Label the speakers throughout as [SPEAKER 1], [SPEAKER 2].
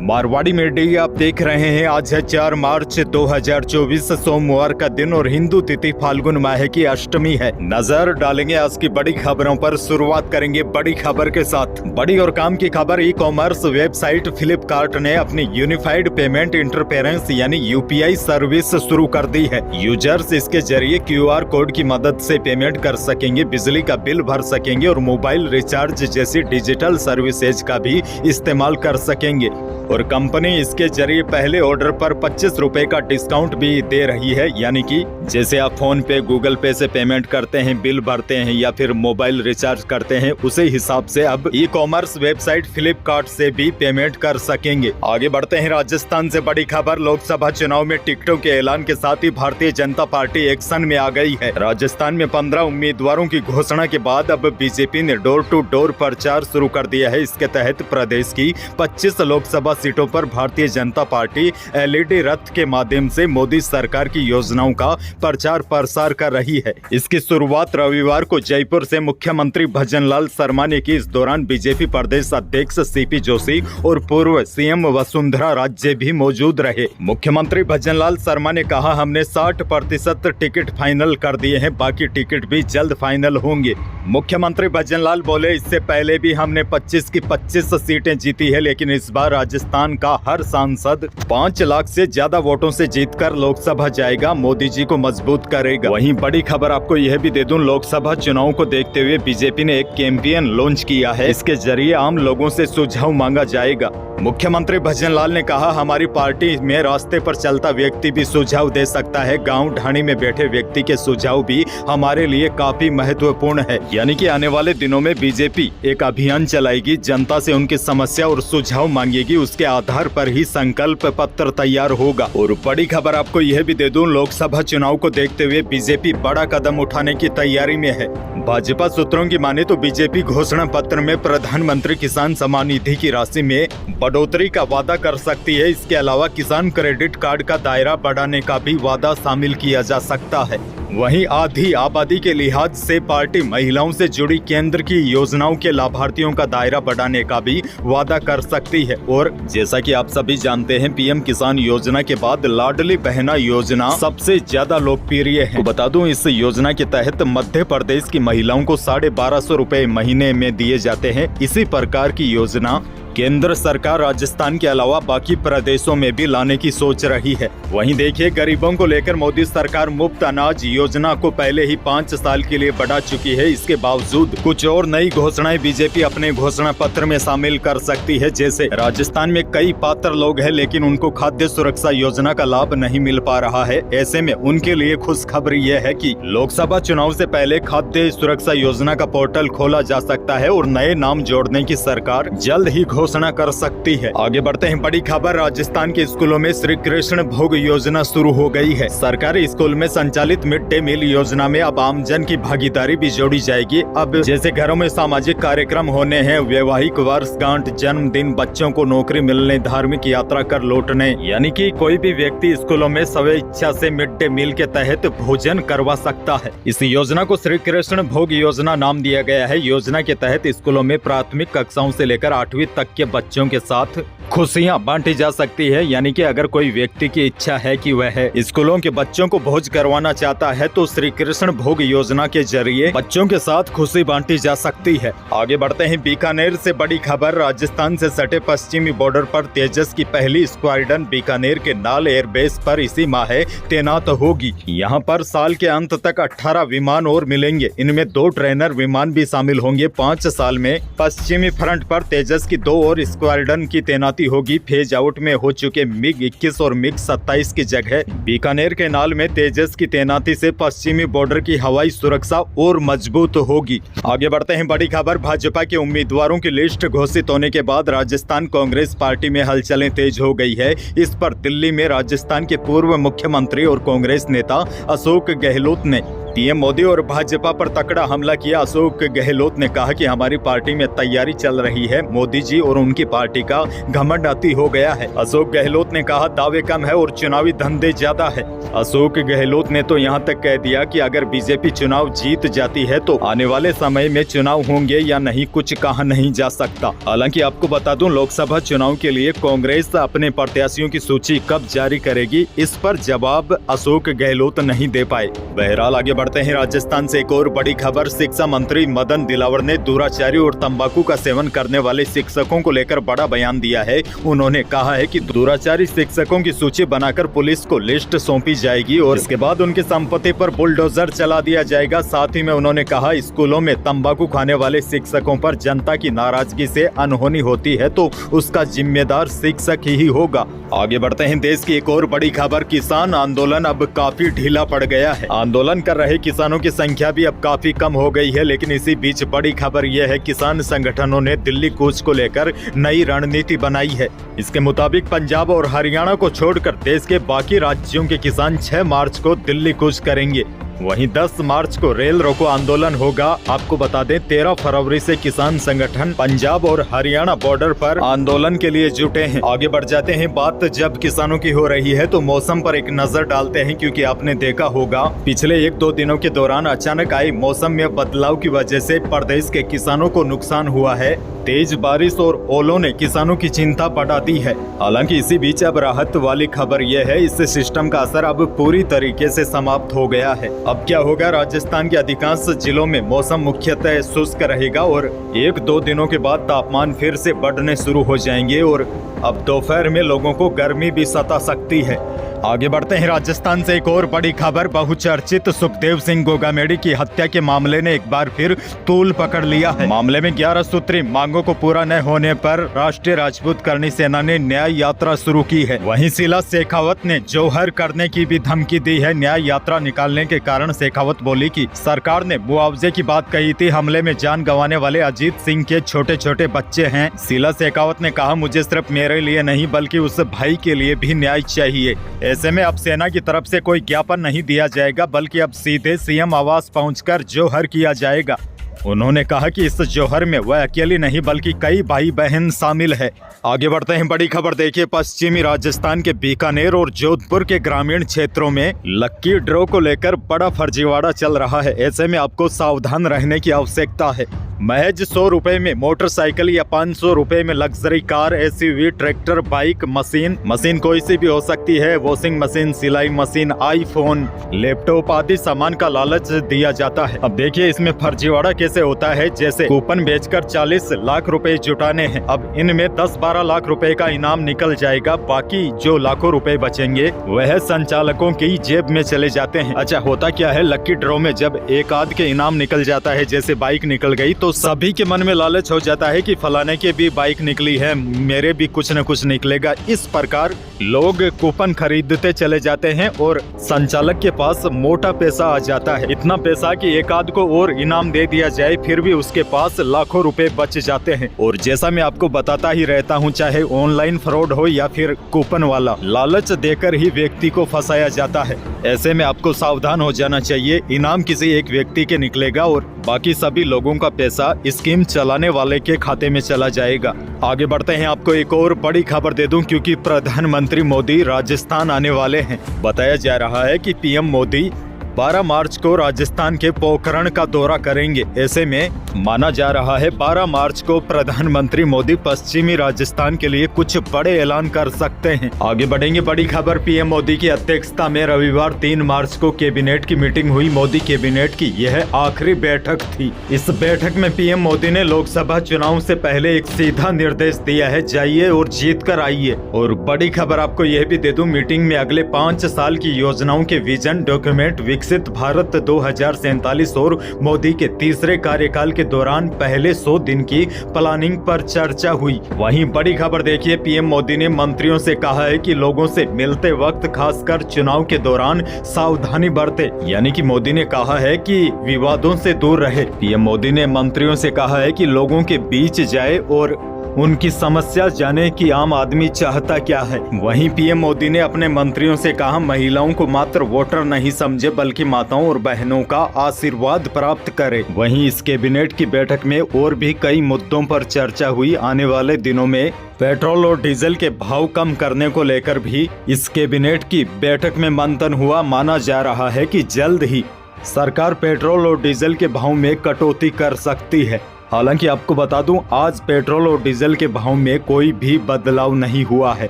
[SPEAKER 1] Marwari media आप देख रहे हैं। आज है 4 मार्च 2024 सोमवार का दिन और हिंदू तिथि फाल्गुन माह की अष्टमी है। नजर डालेंगे आज की बड़ी खबरों पर। शुरुआत करेंगे बड़ी खबर के साथ। बड़ी और काम की खबर, ई कॉमर्स वेबसाइट फ्लिपकार्ट ने अपनी यूनिफाइड पेमेंट इंटरफेरेंस यानी यूपीआई सर्विस शुरू कर दी है। यूजर्स इसके जरिए QR कोड की मदद से पेमेंट कर सकेंगे, बिजली का बिल भर सकेंगे और मोबाइल रिचार्ज जैसी डिजिटल सर्विसेज का भी इस्तेमाल कर सकेंगे। और कंपनी इसके जरिए पहले ऑर्डर पर 25 रुपए का डिस्काउंट भी दे रही है। यानी कि जैसे आप फोन पे, गूगल पे से पेमेंट करते हैं, बिल भरते हैं या फिर मोबाइल रिचार्ज करते हैं, उसी हिसाब से अब ई कॉमर्स वेबसाइट फ्लिपकार्ट से भी पेमेंट कर सकेंगे। आगे बढ़ते हैं। राजस्थान से बड़ी खबर, लोकसभा चुनाव में टिकटों के ऐलान के साथ ही भारतीय जनता पार्टी एक्शन में आ गई है। राजस्थान में 15 उम्मीदवारों की घोषणा के बाद अब बीजेपी ने डोर टू डोर प्रचार शुरू कर दिया है। इसके तहत प्रदेश की 25 लोकसभा सीटों पर भारतीय जनता पार्टी LED रथ के माध्यम से मोदी सरकार की योजनाओं का प्रचार प्रसार कर रही है। इसकी शुरुआत रविवार को जयपुर से मुख्यमंत्री भजनलाल शर्मा ने की। इस दौरान बीजेपी प्रदेश अध्यक्ष CP जोशी और पूर्व CM वसुंधरा राजे भी मौजूद रहे। मुख्यमंत्री भजनलाल शर्मा ने कहा, हमने 60% टिकट फाइनल कर दिए हैं, बाकी टिकट भी जल्द फाइनल होंगे। मुख्यमंत्री भजनलाल बोले, इससे पहले भी हमने 25 की 25 सीटें जीती है, लेकिन इस बार राजस्थान का हर सांसद 5 लाख से ज्यादा वोटों से जीतकर लोकसभा जाएगा, मोदी जी को मजबूत करेगा। वहीं बड़ी खबर आपको यह भी दे दूं, लोकसभा चुनाव को देखते हुए बीजेपी ने एक कैंपेन लॉन्च किया है। इसके जरिए आम लोगों से सुझाव मांगा जाएगा। मुख्यमंत्री भजनलाल ने कहा, हमारी पार्टी में रास्ते पर चलता व्यक्ति भी सुझाव दे सकता है, गांव ढाणी में बैठे व्यक्ति के सुझाव भी हमारे लिए काफी महत्वपूर्ण है। यानी कि आने वाले दिनों में बीजेपी एक अभियान चलाएगी, जनता से उनकी समस्या और सुझाव मांगेगी, उसके आधार पर ही संकल्प पत्र तैयार होगा। और बड़ी खबर आपको यह भी दे दूं, लोकसभा चुनाव को देखते हुए बीजेपी बड़ा कदम उठाने की तैयारी में है। भाजपा सूत्रों की माने तो बीजेपी घोषणा पत्र में प्रधानमंत्री किसान सम्मान निधि की राशि में बढ़ोतरी का वादा कर सकती है। इसके अलावा किसान क्रेडिट कार्ड का दायरा बढ़ाने का भी वादा शामिल किया जा सकता है। वहीं आधी आबादी के लिहाज से पार्टी महिलाओं से जुड़ी केंद्र की योजनाओं के लाभार्थियों का दायरा बढ़ाने का भी वादा कर सकती है। और जैसा कि आप सभी जानते हैं, PM किसान योजना के बाद लाडली बहना योजना सबसे ज्यादा लोकप्रिय है। तो बता दूं, इस योजना के तहत मध्य प्रदेश की महिलाओं को 1250 रुपए महीने में दिए जाते हैं। इसी प्रकार की योजना केंद्र सरकार राजस्थान के अलावा बाकी प्रदेशों में भी लाने की सोच रही है। वहीं देखिए, गरीबों को लेकर मोदी सरकार मुफ्त अनाज योजना को पहले ही 5 साल के लिए बढ़ा चुकी है। इसके बावजूद कुछ और नई घोषणाएं बीजेपी अपने घोषणा पत्र में शामिल कर सकती है। जैसे राजस्थान में कई पात्र लोग हैं, लेकिन उनको खाद्य सुरक्षा योजना का लाभ नहीं मिल पा रहा है। ऐसे में उनके लिए खुशखबरी यह है कि लोकसभा चुनाव से पहले खाद्य सुरक्षा योजना का पोर्टल खोला जा सकता है और नए नाम जोड़ने की सरकार जल्द ही घोषणा कर सकती है। आगे बढ़ते हैं। बड़ी खबर, राजस्थान के स्कूलों में श्री कृष्ण भोग योजना शुरू हो गई है। सरकारी स्कूल में संचालित मिड डे मील योजना में अब आमजन की भागीदारी भी जोड़ी जाएगी। अब जैसे घरों में सामाजिक कार्यक्रम होने हैं, वैवाहिक वर्षगांठ, जन्मदिन, बच्चों को नौकरी मिलने, धार्मिक यात्रा कर लौटने, यानी कि कोई भी व्यक्ति स्कूलों में स्वेच्छा से मिड डे मील के तहत भोजन करवा सकता है। इस योजना को श्री कृष्ण भोग योजना नाम दिया गया है। योजना के तहत स्कूलों में प्राथमिक कक्षाओं से लेकर 8वीं तक के बच्चों के साथ खुशियां बांटी जा सकती है। यानी कि अगर कोई व्यक्ति की इच्छा है कि वह स्कूलों के बच्चों को भोज करवाना चाहता है, तो श्री कृष्ण भोग योजना के जरिए बच्चों के साथ खुशी बांटी जा सकती है। आगे बढ़ते हैं। बीकानेर से बड़ी खबर, राजस्थान से सटे पश्चिमी बॉर्डर पर तेजस की पहली स्क्वाड्रन बीकानेर के नाल एयरबेस पर इसी माह तैनात होगी। यहाँ पर साल के अंत तक 18 विमान और मिलेंगे। इनमें 2 ट्रेनर विमान भी शामिल होंगे। 5 साल में पश्चिमी फ्रंट पर तेजस की 2 और स्क्वाड्रन की तैनाती होगी। फेज आउट में हो चुके MiG-21 और MiG-27 की जगह बीकानेर के नाल में तेजस की तैनाती से पश्चिमी बॉर्डर की हवाई सुरक्षा और मजबूत होगी। आगे बढ़ते हैं। बड़ी खबर, भाजपा के उम्मीदवारों की लिस्ट घोषित होने के बाद राजस्थान कांग्रेस पार्टी में हलचलें तेज हो गई है। इस पर दिल्ली में राजस्थान के पूर्व मुख्यमंत्री और कांग्रेस नेता अशोक गहलोत ने पीएम मोदी और भाजपा पर तकड़ा हमला किया। अशोक गहलोत ने कहा कि हमारी पार्टी में तैयारी चल रही है, मोदी जी और उनकी पार्टी का घमंड अति हो गया है। अशोक गहलोत ने कहा दावे कम है और चुनावी धंधे ज्यादा है। अशोक गहलोत ने तो यहां तक कह दिया कि अगर बीजेपी चुनाव जीत जाती है तो आने वाले समय में चुनाव होंगे या नहीं कुछ कहा नहीं जा सकता। हालांकि आपको बता दूं, लोकसभा चुनाव के लिए कांग्रेस अपने प्रत्याशियों की सूची कब जारी करेगी, इस पर जवाब अशोक गहलोत नहीं दे पाए। बहरहाल आगे बढ़ते हैं। राजस्थान से एक और बड़ी खबर। शिक्षा मंत्री मदन दिलावर ने दुराचारी और तंबाकू का सेवन करने वाले शिक्षकों को लेकर बड़ा बयान दिया है। उन्होंने कहा है कि दुराचारी शिक्षकों की सूची बनाकर पुलिस को लिस्ट सौंपी जाएगी और इसके बाद उनकी संपत्ति पर बुलडोजर चला दिया जाएगा। साथ ही में उन्होंने कहा स्कूलों में तंबाकू खाने वाले शिक्षकों पर जनता की नाराजगी से अनहोनी होती है तो उसका जिम्मेदार शिक्षक ही होगा। आगे बढ़ते हैं। देश की एक और बड़ी खबर। किसान आंदोलन अब काफी ढीला पड़ गया है। आंदोलन कर रहे किसानों की संख्या भी अब काफी कम हो गई है, लेकिन इसी बीच बड़ी खबर यह है किसान संगठनों ने दिल्ली कूच को लेकर नई रणनीति बनाई है। इसके मुताबिक पंजाब और हरियाणा को छोड़कर देश के बाकी राज्यों के किसान 6 मार्च को दिल्ली कूच करेंगे। वहीं 10 मार्च को रेल रोको आंदोलन होगा। आपको बता दें 13 फरवरी से किसान संगठन पंजाब और हरियाणा बॉर्डर पर आंदोलन के लिए जुटे हैं। आगे बढ़ जाते हैं। बात जब किसानों की हो रही है तो मौसम पर एक नजर डालते हैं, क्योंकि आपने देखा होगा पिछले 1-2 दिनों के दौरान अचानक आई मौसम में बदलाव की वजह से प्रदेश के किसानों को नुकसान हुआ है। तेज बारिश और ओलों ने किसानों की चिंता बढ़ा दी है। हालांकि इसी बीच अब राहत वाली खबर यह है, इस सिस्टम का असर अब पूरी तरीके से समाप्त हो गया है। अब क्या होगा, राजस्थान के अधिकांश जिलों में मौसम मुख्यतः शुष्क रहेगा और 1-2 दिनों के बाद तापमान फिर से बढ़ने शुरू हो जाएंगे और अब दोपहर में लोगों को गर्मी भी सता सकती है। आगे बढ़ते हैं। राजस्थान से एक और बड़ी खबर। बहुचर्चित सुखदेव सिंह गोगामेडी की हत्या के मामले ने एक बार फिर तूल पकड़ लिया है। मामले में 11 सूत्री मांगों को पूरा न होने पर राष्ट्रीय राजपूत करणी सेना ने न्याय यात्रा शुरू की है। वहीं शीला शेखावत ने जोहर करने की भी धमकी दी है। न्याय यात्रा निकालने के कारण शेखावत बोली कि सरकार ने मुआवजे की बात कही थी। हमले में जान गंवाने वाले अजीत सिंह के छोटे छोटे बच्चे हैं। शीला शेखावत ने कहा मुझे सिर्फ मेरे लिए नहीं बल्कि उस भाई के लिए भी न्याय चाहिए। ऐसे में अब सेना की तरफ से कोई ज्ञापन नहीं दिया जाएगा, बल्कि अब सीधे सीएम आवास पहुंचकर जोहर किया जाएगा। उन्होंने कहा कि इस जोहर में वह अकेली नहीं बल्कि कई भाई बहन शामिल है। आगे बढ़ते हैं। बड़ी खबर देखिए। पश्चिमी राजस्थान के बीकानेर और जोधपुर के ग्रामीण क्षेत्रों में लक्की ड्रॉ को लेकर बड़ा फर्जीवाड़ा चल रहा है। ऐसे में आपको सावधान रहने की आवश्यकता है। महज 100 रुपए में मोटरसाइकिल या 500 रुपए में luxury car, SUV, tractor, bike, machine कोई सी भी हो सकती है, वॉशिंग मशीन, सिलाई मशीन, आईफोन, लैपटॉप आदि सामान का लालच दिया जाता है। अब देखिए इसमें फर्जीवाड़ा कैसे होता है। जैसे कूपन बेचकर 40 लाख रुपए जुटाने हैं। अब इनमें 10-12 लाख रुपए का इनाम निकल जाएगा। बाकी जो लाखों रुपए बचेंगे वह संचालकों की जेब में चले जाते हैं। अच्छा, होता क्या है, लक्की ड्रॉ में जब एक आध के इनाम निकल जाता है, जैसे बाइक निकल गई, तो सभी के मन में लालच हो जाता है कि फलाने के भी बाइक निकली है, मेरे भी कुछ न कुछ निकलेगा। इस प्रकार लोग कूपन खरीदते चले जाते हैं और संचालक के पास मोटा पैसा आ जाता है। इतना पैसा कि एक आध को और इनाम दे दिया जाए, फिर भी उसके पास लाखों रुपए बच जाते हैं। और जैसा मैं आपको बताता ही रहता हूं, चाहे ऑनलाइन फ्रॉड हो या फिर कूपन वाला, लालच देकर ही व्यक्ति को फंसाया जाता है। ऐसे में आपको सावधान हो जाना चाहिए। इनाम किसी एक व्यक्ति के निकलेगा और बाकी सभी लोगों का पैसा स्कीम चलाने वाले के खाते में चला जाएगा। आगे बढ़ते हैं। आपको एक और बड़ी खबर दे दूं, क्योंकि प्रधानमंत्री मोदी राजस्थान आने वाले हैं। बताया जा रहा है कि पीएम मोदी 12 मार्च को राजस्थान के पोखरण का दौरा करेंगे। ऐसे में माना जा रहा है 12 मार्च को प्रधानमंत्री मोदी पश्चिमी राजस्थान के लिए कुछ बड़े ऐलान कर सकते हैं। आगे बढ़ेंगे। बड़ी खबर। पीएम मोदी की अध्यक्षता में रविवार 3 मार्च को कैबिनेट की मीटिंग हुई। मोदी कैबिनेट की यह आखिरी बैठक थी। इस बैठक में पीएम मोदी ने लोकसभा चुनाव से पहले एक सीधा निर्देश दिया है, जाइए और जीत कर आइए। और बड़ी खबर आपको यह भी दे दूं, मीटिंग में अगले 5 साल की योजनाओं के विजन डॉक्यूमेंट विकसित भारत 2047 और मोदी के तीसरे कार्यकाल के दौरान पहले 100 दिन की प्लानिंग पर चर्चा हुई। वहीं बड़ी खबर देखिए, पीएम मोदी ने मंत्रियों से कहा है कि लोगों से मिलते वक्त खासकर चुनाव के दौरान सावधानी बरते। यानी कि मोदी ने कहा है कि विवादों से दूर रहे। पीएम मोदी ने मंत्रियों से कहा है कि लोगों के बीच जाए और उनकी समस्या जाने कि आम आदमी चाहता क्या है। वहीं पीएम मोदी ने अपने मंत्रियों से कहा, महिलाओं को मात्र वोटर नहीं समझे बल्कि माताओं और बहनों का आशीर्वाद प्राप्त करे। वहीं इस कैबिनेट की बैठक में और भी कई मुद्दों पर चर्चा हुई। आने वाले दिनों में पेट्रोल और डीजल के भाव कम करने को लेकर भी इस कैबिनेट की बैठक में मंथन हुआ। माना जा रहा है कि जल्द ही सरकार पेट्रोल और डीजल के भाव में कटौती कर सकती है। हालांकि आपको बता दूं, आज पेट्रोल और डीजल के भाव में कोई भी बदलाव नहीं हुआ है।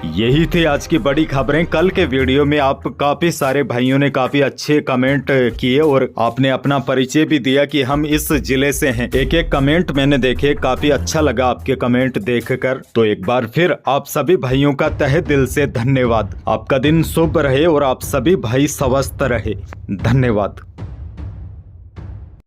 [SPEAKER 1] यही थी आज की बड़ी खबरें। कल के वीडियो में आप काफी सारे भाइयों ने काफी अच्छे कमेंट किए और आपने अपना परिचय भी दिया कि हम इस जिले से हैं। एक एक कमेंट मैंने देखे, काफी अच्छा लगा आपके कमेंट देखकर। तो एक बार फिर आप सभी भाइयों का तहे दिल से धन्यवाद। आपका दिन शुभ रहे और आप सभी भाई स्वस्थ रहे। धन्यवाद।